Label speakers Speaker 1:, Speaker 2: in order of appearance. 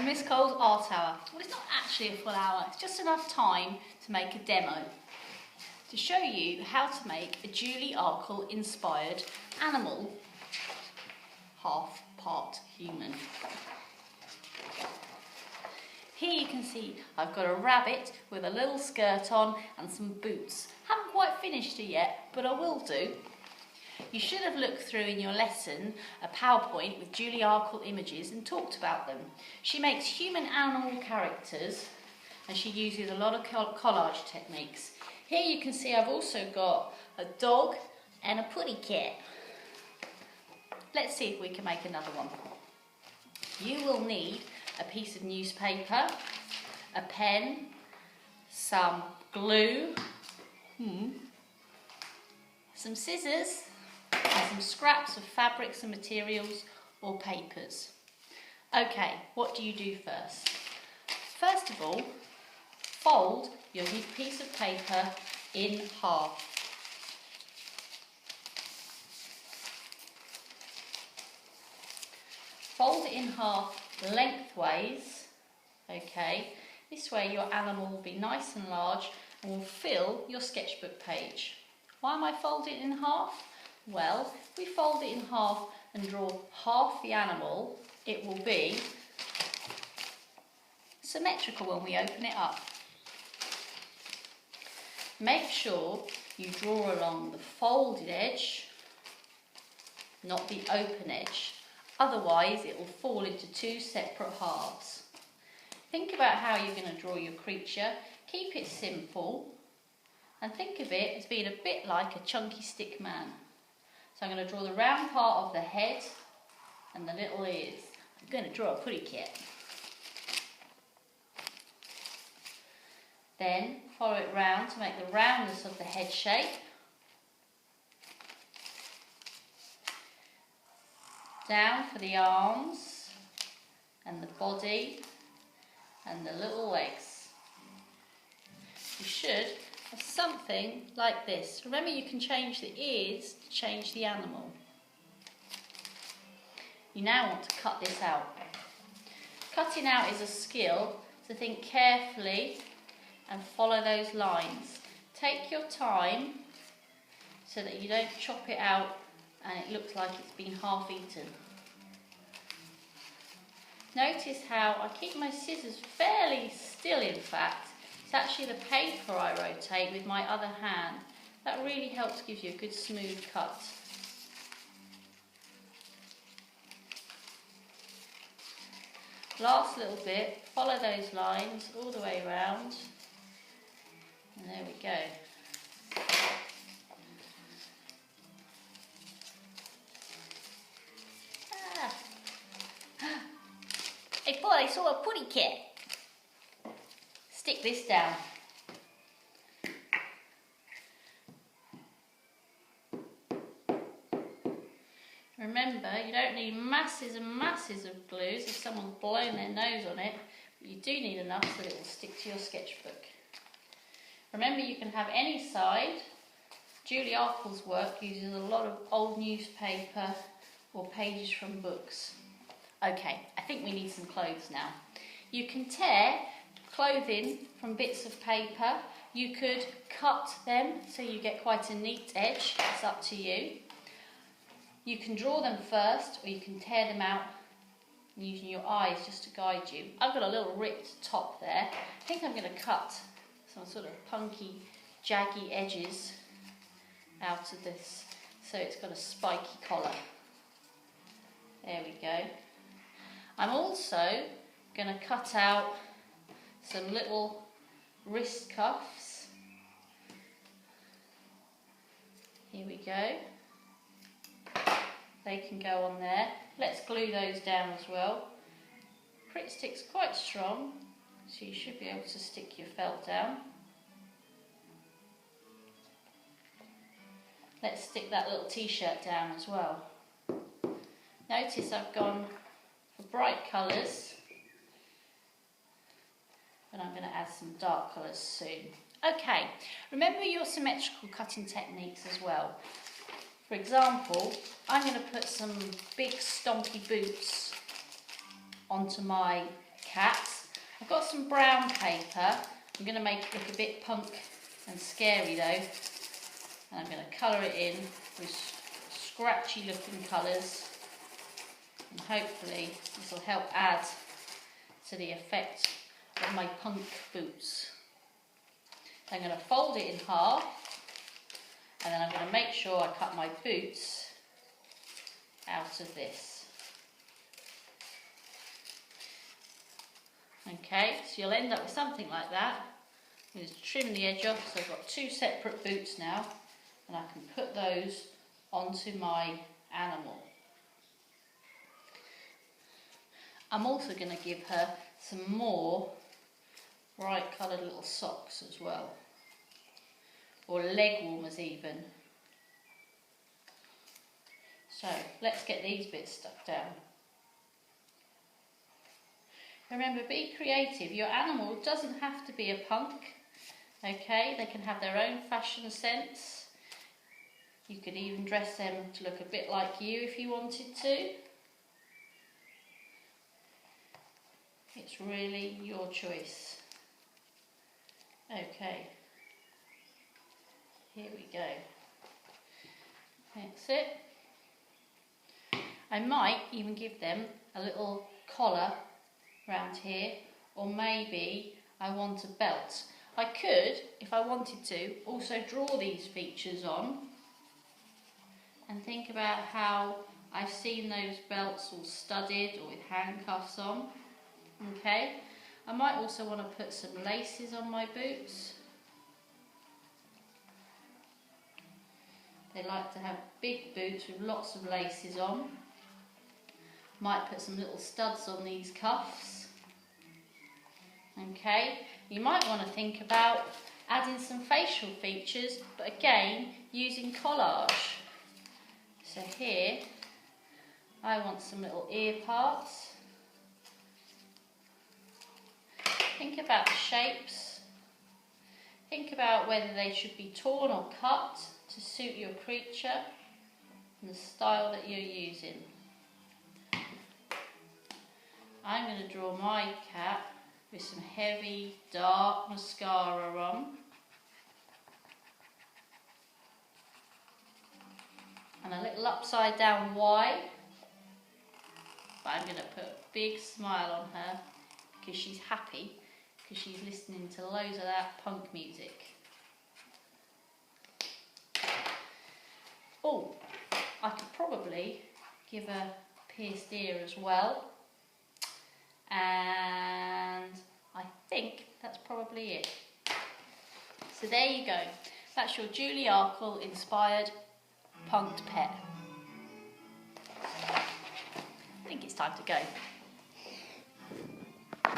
Speaker 1: to Miss Cole's Art Hour. Well, it's not actually a full hour, it's just enough time to make a demo to show you how to make a Julie Arkell inspired animal, half part human. Here you can see I've got a rabbit with a little skirt on and some boots. Haven't quite finished it yet, but I will do. You should have looked through in your lesson a PowerPoint with Julie Arkell images and talked about them. She makes human animal characters and she uses a lot of collage techniques. Here you can see I've also got a dog and a putty cat. Let's see if we can make another one. You will need a piece of newspaper, a pen, some glue, some scissors, and some scraps of fabrics and materials or papers. Okay, what do you do first? First of all, fold your piece of paper in half. Fold it in half lengthways, okay? This way your animal will be nice and large and will fill your sketchbook page. Why am I folding it in half? Well, if we fold it in half and draw half the animal, it will be symmetrical when we open it up. Make sure you draw along the folded edge, not the open edge. Otherwise, it will fall into two separate halves. Think about how you're going to draw your creature. Keep it simple and think of it as being a bit like a chunky stick man. So I'm going to draw the round part of the head and the little ears. I'm going to draw a putty cat. Then follow it round to make the roundness of the head shape. Down for the arms and the body and the little legs. You should have something like this. Remember, you can change the ears to change the animal. You now want to cut this out. Cutting out is a skill, so think carefully and follow those lines. Take your time so that you don't chop it out and it looks like it's been half eaten. Notice how I keep my scissors fairly still, in fact. It's actually the paper I rotate with my other hand. That really helps give you a good smooth cut. Last little bit, follow those lines all the way around. And there we go. I thought I saw a putty cat. Stick this down. Remember, you don't need masses and masses of glues if someone's blown their nose on it, but you do need enough so that it will stick to your sketchbook. Remember, you can have any side. Julie Arkell's work uses a lot of old newspaper or pages from books. Okay, I think we need some clothes now. You can tear clothing from bits of paper. You could cut them so you get quite a neat edge. It's up to you. You can draw them first, or you can tear them out using your eyes just to guide you. I've got a little ripped top there. I think I'm going to cut some sort of punky, jaggy edges out of this so it's got a spiky collar. There we go. I'm also going to cut out some little wrist cuffs. Here we go. They can go on there. Let's glue those down as well. Pritt stick's quite strong, so you should be able to stick your felt down. Let's stick that little t-shirt down as well. Notice I've gone for bright colours, but I'm going to add some dark colours soon. Okay, remember your symmetrical cutting techniques as well. For example, I'm going to put some big stompy boots onto my cats. I've got some brown paper. I'm going to make it look a bit punk and scary though. And I'm going to colour it in with scratchy looking colours. And hopefully this will help add to the effect of my punk boots. I'm going to fold it in half. And then I'm going to make sure I cut my boots out of this. Okay, so you'll end up with something like that. I'm going to trim the edge off, so I've got two separate boots now, and I can put those onto my animal. I'm also going to give her some more bright coloured little socks as well. Or leg warmers even. So let's get these bits stuck down. Remember, be creative. Your animal doesn't have to be a punk. Okay, they can have their own fashion sense. You could even dress them to look a bit like you if you wanted to. It's really your choice. Okay. Here we go. That's it. I might even give them a little collar around here, or maybe I want a belt. I could, if I wanted to, also draw these features on and think about how I've seen those belts all studded or with handcuffs on. Okay, I might also want to put some laces on my boots. They like to have big boots with lots of laces on. Might put some little studs on these cuffs. Okay, you might want to think about adding some facial features, but again, using collage. So here, I want some little ear parts. Think about the shapes. Think about whether they should be torn or cut to suit your creature and the style that you're using. I'm going to draw my cat with some heavy dark mascara on. And a little upside down Y. But I'm going to put a big smile on her because she's happy, because she's listening to loads of that punk music. Oh, I could probably give her a pierced ear as well. And I think that's probably it. So there you go. That's your Julie Arkell inspired punked pet. I think it's time to go.